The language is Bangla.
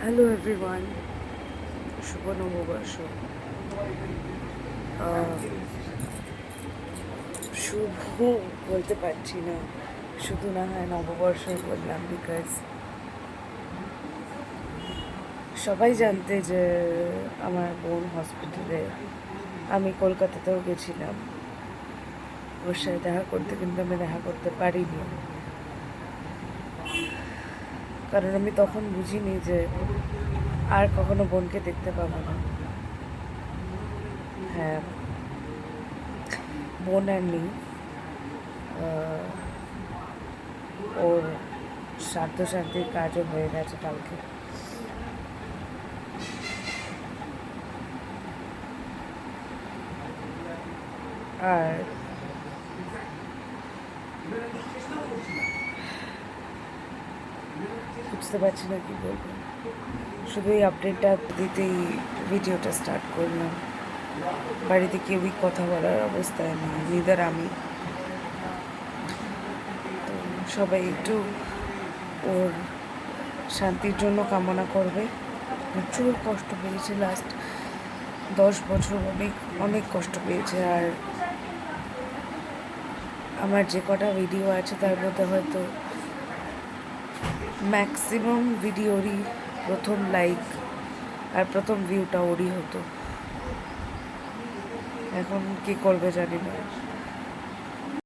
হ্যালো এভরিওয়ান, শুভ নববর্ষ। শুভ বলতে পারছি না, শুধু না হয় নববর্ষই বললাম, বিকজ সবাই জানতে যে আমার বোন হসপিটালে। আমি কলকাতাতেও গেছিলাম ওর সাথে দেখা করতে, কিন্তু আমি দেখা করতে পারিনি, কারণ আমি তখন বুঝিনি যে আর কখনো বোনকে দেখতে পাবো না। হ্যাঁ, বোন আর নেই। ওর শ্রাদ্ধ শান্তির কাজও হয়ে গেছে কালকে। আর বুঝতে পারছি না কি বলবো, শুধু এই আপডেটটা দিতেই ভিডিওটা স্টার্ট করলাম। বাড়িতে কেউই কথা বলার অবস্থায় নেই, নিদার আমি। তো সবাই একটু ওর শান্তির জন্য কামনা করবে। প্রচুর কষ্ট পেয়েছে লাস্ট 10 বছর, অনেক অনেক কষ্ট পেয়েছে। আর আমার যে কটা ভিডিও আছে তার মধ্যে হয়তো ম্যাক্সিমাম ভিডিওরই প্রথম লাইক আর প্রথম ভিউটা ওরই হতো। এখন কি করবে জানি না।